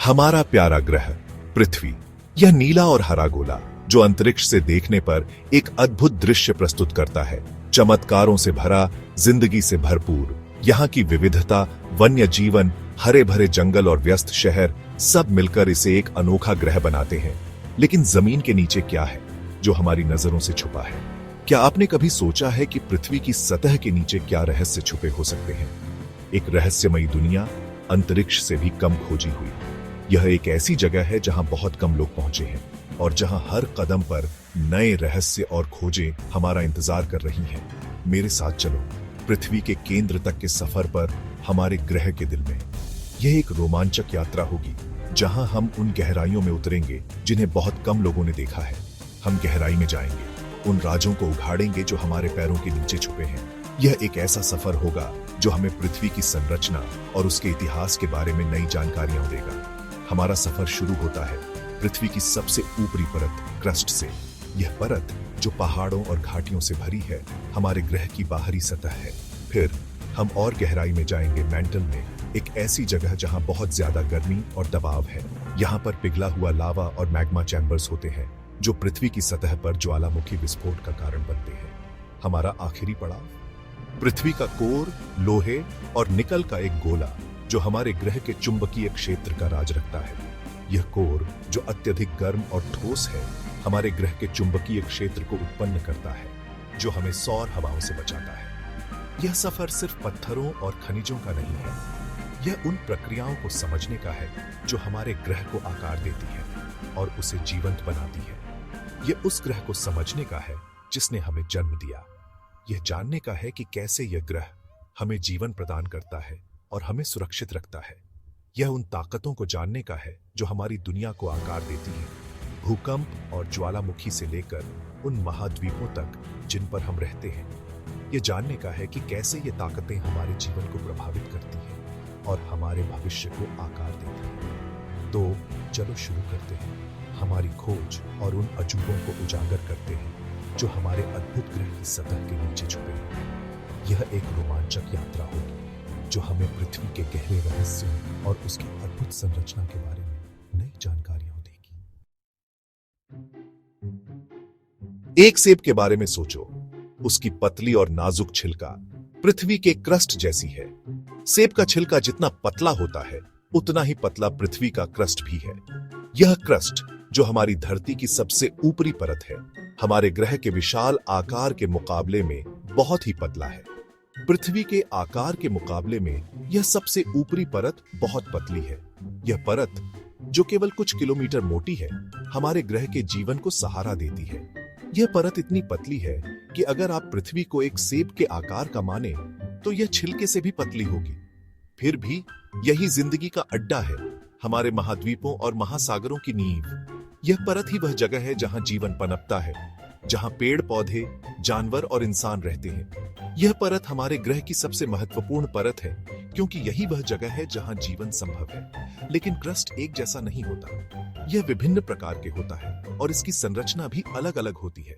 हमारा प्यारा ग्रह पृथ्वी, यह नीला और हरा गोला जो अंतरिक्ष से देखने पर एक अद्भुत दृश्य प्रस्तुत करता है। चमत्कारों से भरा, जिंदगी से भरपूर, यहाँ की विविधता, वन्य जीवन, हरे भरे जंगल और व्यस्त शहर सब मिलकर इसे एक अनोखा ग्रह बनाते हैं। लेकिन जमीन के नीचे क्या है जो हमारी नजरों से छुपा है? क्या आपने कभी सोचा है कि पृथ्वी की सतह के नीचे क्या रहस्य छुपे हो सकते हैं? एक रहस्यमयी दुनिया, अंतरिक्ष से भी कम खोजी हुई। यह एक ऐसी जगह है जहां बहुत कम लोग पहुंचे हैं और जहां हर कदम पर नए रहस्य और खोजें हमारा इंतजार कर रही हैं। मेरे साथ चलो पृथ्वी के केंद्र तक के सफर पर, हमारे ग्रह के दिल में। यह एक रोमांचक यात्रा होगी जहां हम उन गहराइयों में उतरेंगे जिन्हें बहुत कम लोगों ने देखा है। हम गहराई में जाएंगे, उन राजों को उघाड़ेंगे जो हमारे पैरों के नीचे छुपे हैं। यह एक ऐसा सफर होगा जो हमें पृथ्वी की संरचना और उसके इतिहास के बारे में नई जानकारियां देगा। हमारा सफर शुरू होता है पृथ्वी की सबसे ऊपरी परत, क्रस्ट से। यह परत जो पहाड़ों और घाटियों से भरी है, हमारे ग्रह की बाहरी सतह है। फिर हम और गहराई में जाएंगे, मैंटल में, एक ऐसी जगह जहां बहुत ज्यादा गर्मी और दबाव है। यहाँ पर पिघला हुआ लावा और मैग्मा चैम्बर्स होते हैं जो पृथ्वी की सतह पर ज्वालामुखी विस्फोट का कारण बनते हैं। हमारा आखिरी पड़ाव, पृथ्वी का कोर, लोहे और निकल का एक गोला जो हमारे ग्रह के चुंबकीय क्षेत्र का राज रखता है। यह कोर जो अत्यधिक गर्म और ठोस है, हमारे ग्रह के चुंबकीय क्षेत्र को उत्पन्न करता है जो हमें सौर हवाओं से बचाता है। यह सफर सिर्फ पत्थरों और खनिजों का नहीं है, यह उन प्रक्रियाओं को समझने का है जो हमारे ग्रह को आकार देती है और उसे जीवंत बनाती है। यह उस ग्रह को समझने का है जिसने हमें जन्म दिया। यह जानने का है कि कैसे यह ग्रह हमें जीवन प्रदान करता है और हमें सुरक्षित रखता है। यह उन ताकतों को जानने का है जो हमारी दुनिया को आकार देती है, भूकंप और ज्वालामुखी से लेकर उन महाद्वीपों तक जिन पर हम रहते हैं। यह जानने का है कि कैसे ये ताकतें हमारे जीवन को प्रभावित करती हैं और हमारे भविष्य को आकार देती हैं। तो चलो शुरू करते हैं हमारी खोज और उन अजूबों को उजागर करते हैं जो हमारे अद्भुत ग्रह की सतह के नीचे छुपे हैं। यह एक रोमांचक यात्रा होगी जो हमें पृथ्वी के गहरे रहस्यों और उसकी अद्भुत संरचना के बारे में नई जानकारियां देगी। एक सेब के बारे में सोचो, उसकी पतली और नाजुक छिलका पृथ्वी के क्रस्ट जैसी है। सेब का छिलका जितना पतला होता है, उतना ही पतला पृथ्वी का क्रस्ट भी है। यह क्रस्ट जो हमारी धरती की सबसे ऊपरी परत है, हमारे ग्रह के विशाल आकार के मुकाबले में बहुत ही पतला है। पृथ्वी के आकार के मुकाबले में यह सबसे ऊपरी परत बहुत पतली है। यह परत जो केवल कुछ किलोमीटर मोटी है, हमारे ग्रह के जीवन को सहारा देती है। यह परत इतनी पतली है कि अगर आप पृथ्वी को एक सेब के आकार का माने तो यह छिलके से भी पतली होगी। फिर भी यही जिंदगी का अड्डा है, हमारे महाद्वीपों और महासागरों की नींव। यह परत ही वह जगह है जहां जीवन पनपता है, जहां पेड़ पौधे, जानवर और इंसान रहते हैं। यह परत हमारे ग्रह की सबसे महत्वपूर्ण परत है क्योंकि यही वह जगह है जहां जीवन संभव है। लेकिन क्रस्ट एक जैसा नहीं होता, यह विभिन्न प्रकार के होता है और इसकी संरचना भी अलग अलग होती है।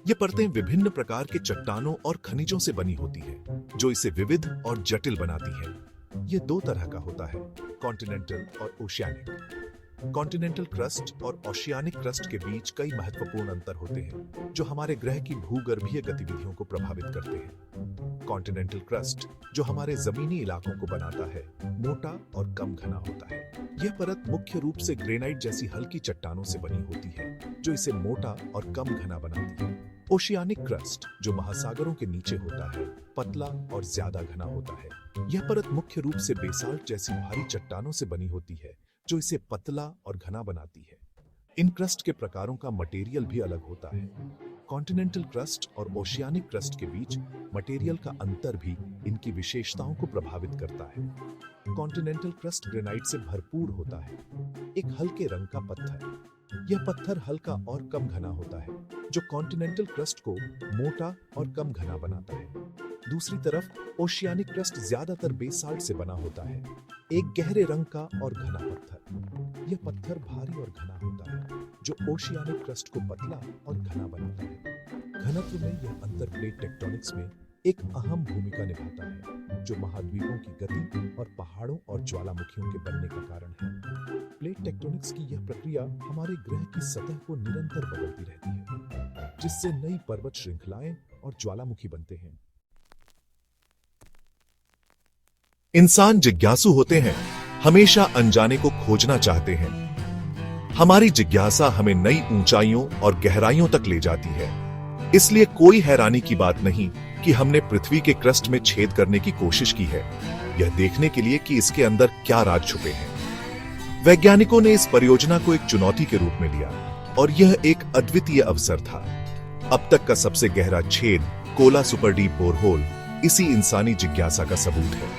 ये परतें विभिन्न प्रकार के चट्टानों और खनिजों से बनी होती है जो इसे विविध और जटिल बनाती है। यह दो तरह का होता है, कॉन्टिनेंटल और ओशियानिक। कॉन्टिनेंटल क्रस्ट और ओशियानिक क्रस्ट के बीच कई महत्वपूर्ण अंतर होते हैं जो हमारे ग्रह की भूगर्भीय गतिविधियों को प्रभावित करते हैं। कॉन्टिनेंटल क्रस्ट जो हमारे जमीनी इलाकों को बनाता है, मोटा और कम घना होता है। यह परत मुख्य रूप से ग्रेनाइट जैसी हल्की चट्टानों से बनी होती है जो इसे मोटा और कम घना बनाती है। ओशियानिक क्रस्ट जो महासागरों के नीचे होता है, पतला और ज्यादा घना होता है। यह परत मुख्य रूप से बेसाल्ट जैसी भारी चट्टानों से बनी होती है जो इसे पतला और घना बनाती है। इन क्रस्ट के प्रकारों का मटेरियल भी अलग होता है। कॉन्टिनेंटल क्रस्ट और ओशियानिक क्रस्ट के बीच मटेरियल का अंतर भी इनकी विशेषताओं को प्रभावित करता है। कॉन्टिनेंटल क्रस्ट ग्रेनाइट से भरपूर होता है, एक हल्के रंग का पत्थर। यह पत्थर हल्का और कम घना होता है जो कॉन्टिनेंटल क्रस्ट को मोटा और कम घना बनाता है। दूसरी तरफ ओशियानिक क्रस्ट ज्यादातर बेसाल्ट से बना होता है, एक गहरे रंग का और घना पत्थर। यह पत्थर भारी और घना होता है जो ओशियानिक क्रस्ट को पतला और घना बनाता है। घनत्व में यह अंतर प्लेट टेक्टोनिक्स में एक अहम भूमिका निभाता है, जो महाद्वीपों की गति और पहाड़ों और ज्वालामुखियों के बनने का कारण है। प्लेट टेक्टोनिक्स की यह प्रक्रिया हमारे ग्रह की सतह को निरंतर बदलती रहती है, जिससे नई पर्वत श्रृंखलाएं और ज्वालामुखी बनते हैं। इंसान जिज्ञासु होते हैं, हमेशा अनजाने को खोजना चाहते हैं। हमारी जिज्ञासा हमें नई ऊंचाइयों और गहराइयों तक ले जाती है। इसलिए कोई हैरानी की बात नहीं कि हमने पृथ्वी के क्रस्ट में छेद करने की कोशिश की है, यह देखने के लिए कि इसके अंदर क्या राज छुपे हैं। वैज्ञानिकों ने इस परियोजना को एक चुनौती के रूप में लिया और यह एक अद्वितीय अवसर था। अब तक का सबसे गहरा छेद, कोला सुपर डीप बोरहोल, इसी इंसानी जिज्ञासा का सबूत है।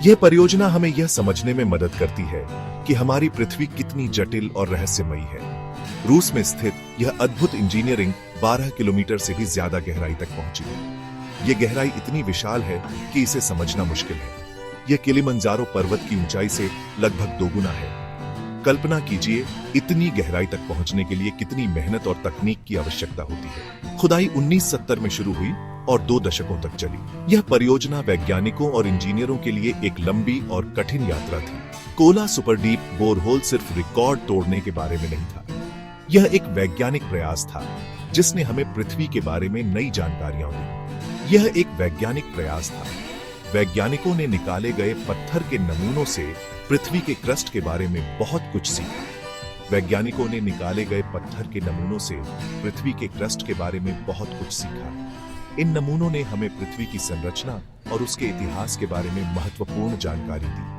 यह परियोजना हमें यह समझने में मदद करती है कि हमारी पृथ्वी कितनी जटिल और रहस्यमयी है। रूस में स्थित यह अद्भुत इंजीनियरिंग 12 किलोमीटर से भी ज्यादा गहराई तक पहुंची है। यह गहराई इतनी विशाल है कि इसे समझना मुश्किल है। यह किलिमंजारो पर्वत की ऊंचाई से लगभग दोगुना है। कल्पना कीजिए, इतनी गहराई तक पहुंचने के लिए कितनी मेहनत और तकनीक की आवश्यकता होती है। खुदाई 1970 में शुरू हुई और 2 दशकों तक चली। यह परियोजना वैज्ञानिकों और इंजीनियरों के लिए एक लंबी और कठिन यात्रा थी। कोला सुपर डीप बोरहोल सिर्फ रिकॉर्ड तोड़ने के बारे में नहीं था, यह एक वैज्ञानिक प्रयास था जिसने हमें पृथ्वी के बारे में नई जानकारियां दी। यह एक वैज्ञानिक प्रयास था। वैज्ञानिकों ने निकाले गए पत्थर के नमूनों से पृथ्वी के क्रस्ट के बारे में बहुत कुछ सीखा। वैज्ञानिकों ने निकाले गए पत्थर के नमूनों से पृथ्वी के क्रस्ट के बारे में बहुत कुछ सीखा। इन नमूनों ने हमें पृथ्वी की संरचना और उसके इतिहास के बारे में महत्वपूर्ण जानकारी दी।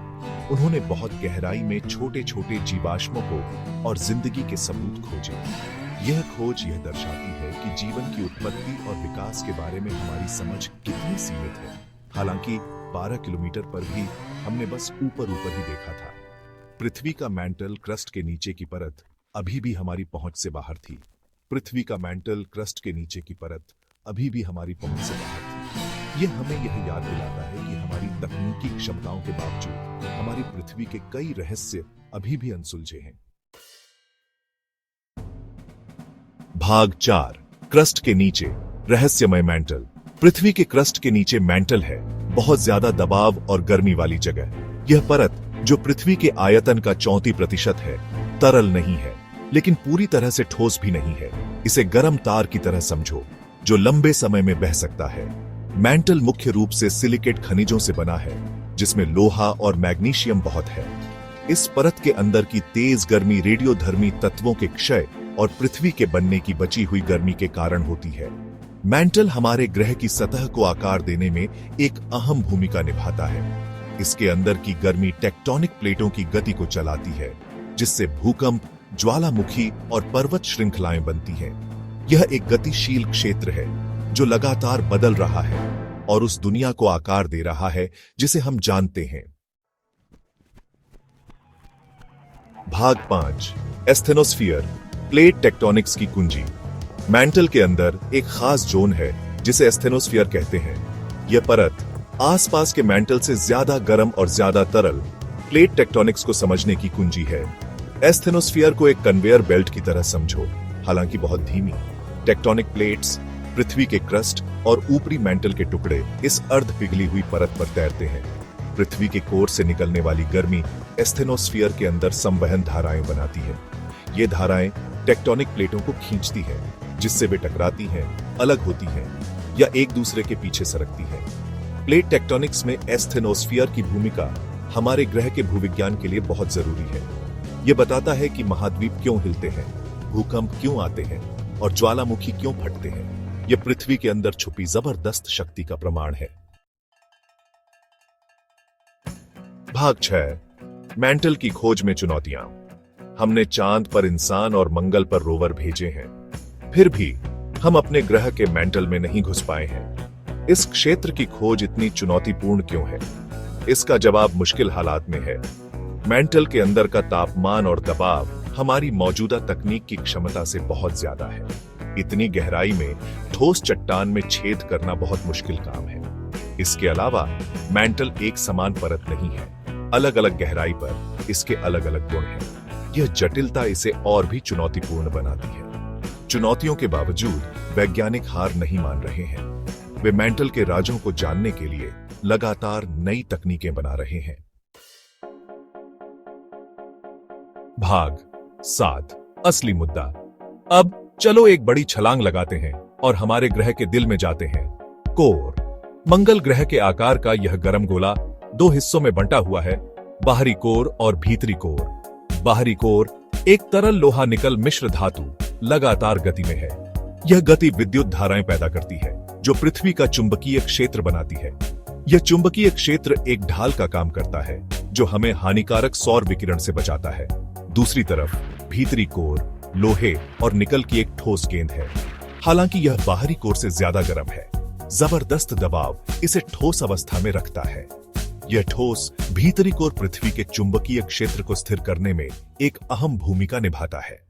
उन्होंने बहुत गहराई में छोटे छोटे जीवाश्मों को और जिंदगी के सबूत खोजे। यह खोज यह दर्शाती है कि जीवन की उत्पत्ति और विकास के बारे में हमारी समझ कितनी सीमित है। हालांकि 12 किलोमीटर पर भी हमने बस ऊपर ही देखा था। पृथ्वी का मैंटल, क्रस्ट के नीचे की परत अभी भी हमारी पहुंच से बाहर थी। पृथ्वी का मैंटल, क्रस्ट के नीचे की परत अभी भी हमारी पहुंच से बाहर थी। यह हमें यह याद दिलाता है कि हमारी तकनीकी क्षमताओं के बावजूद हमारी पृथ्वी के कई रहस्य अभी भी अनसुलझे हैं। भाग 4, क्रस्ट के नीचे रहस्यमय मैंटल। पृथ्वी के क्रस्ट के नीचे मैंटल है, बहुत ज्यादा दबाव और गर्मी वाली जगह। यह परत, जो पृथ्वी के आयतन का 34% है, तरल नहीं है, लेकिन पूरी तरह से ठोस भी नहीं है। इसे गर्म तार की तरह समझो, जो लंबे समय में बह सकता है। मैंटल मुख्य रूप से सिलिकेट खनिजों से बना है, जिसमें लोहा और मैग्नीशियम बहुत है। इस परत के अंदर की तेज गर्मी रेडियोधर्मी तत्वों के क्षय और पृथ्वी के बनने की बची हुई गर्मी के कारण होती है। मैंटल हमारे ग्रह की सतह को आकार देने में एक अहम भूमिका निभाता है। इसके अंदर की गर्मी टेक्टोनिक प्लेटों की गति को चलाती है, जिससे भूकंप, ज्वालामुखी और पर्वत श्रृंखलाएं बनती हैं। यह एक गतिशील क्षेत्र है जो लगातार बदल रहा है और उस दुनिया को आकार दे रहा है जिसे हम जानते हैं। भाग 5, एस्थेनोस्फीयर, प्लेट टेक्टोनिक्स की कुंजी। मैंटल के अंदर एक खास जोन है जिसे एस्थेनोस्फीयर कहते हैं। यह परत आसपास के मैंटल से ज्यादा गर्म और ज्यादा तरल प्लेट टेक्टोनिक्स को समझने की कुंजी है। एस्थेनोस्फीयर को एक कन्वेयर बेल्ट की तरह समझो, हालांकि बहुत धीमी। टेक्टोनिक प्लेट्स, पृथ्वी के क्रस्ट और ऊपरी मैंटल के टुकड़े इस अर्ध पिघली हुई परत पर तैरते हैं। पृथ्वी के कोर से निकलने वाली गर्मी एस्थेनोस्फीयर के अंदर संवहन धाराएं बनाती है। ये धाराएं टेक्टोनिक प्लेटों को खींचती हैं, जिससे वे टकराती हैं, अलग होती हैं या एक दूसरे के पीछे सरकती हैं। प्लेट टेक्टोनिक्स में एस्थेनोस्फीयर की भूमिका हमारे ग्रह के भूविज्ञान के लिए बहुत जरूरी है। यह बताता है कि महाद्वीप क्यों हिलते हैं, भूकंप क्यों आते हैं और ज्वालामुखी क्यों फटते हैं। यह पृथ्वी के अंदर छुपी जबरदस्त शक्ति का प्रमाण है। भाग 6, मैंटल की खोज में चुनौतियां। हमने चांद पर इंसान और मंगल पर रोवर भेजे हैं, फिर भी हम अपने ग्रह के मैंटल में नहीं घुस पाए हैं। इस क्षेत्र की खोज इतनी चुनौतीपूर्ण क्यों है? इसका जवाब मुश्किल हालात में है। मैंटल के अंदर का तापमान और दबाव हमारी मौजूदा तकनीक की क्षमता से बहुत ज्यादा है। इतनी गहराई में ठोस चट्टान में छेद करना बहुत मुश्किल काम है। इसके अलावा मैंटल एक समान परत नहीं है, अलग अलग गहराई पर इसके अलग अलग गुण हैं। यह जटिलता इसे और भी चुनौतीपूर्ण बनाती है। चुनौतियों के बावजूद वैज्ञानिक हार नहीं मान रहे हैं। वे मेंटल के राजों को जानने के लिए लगातार नई तकनीकें बना रहे हैं। भाग 7, असली मुद्दा। अब चलो एक बड़ी छलांग लगाते हैं और हमारे ग्रह के दिल में जाते हैं। कोर। मंगल ग्रह के आकार का यह गर्म गोला 2 हिस्सों में बंटा हुआ है, बाहरी कोर और भीतरी कोर। बाहरी कोर एक तरल लोहा निकल मिश्र धातु लगातार गति में है। यह गति विद्युत धाराएं पैदा करती है जो पृथ्वी का चुंबकीय क्षेत्र बनाती है। यह चुंबकीय क्षेत्र एक ढाल का काम करता है जो हमें हानिकारक सौर विकिरण से बचाता है। दूसरी तरफ भीतरी कोर लोहे और निकल की एक ठोस गेंद है। हालांकि यह बाहरी कोर से ज्यादा गर्म है, जबरदस्त दबाव इसे ठोस अवस्था में रखता है। यह ठोस भीतरी कोर पृथ्वी के चुंबकीय क्षेत्र को स्थिर करने में एक अहम भूमिका निभाता है।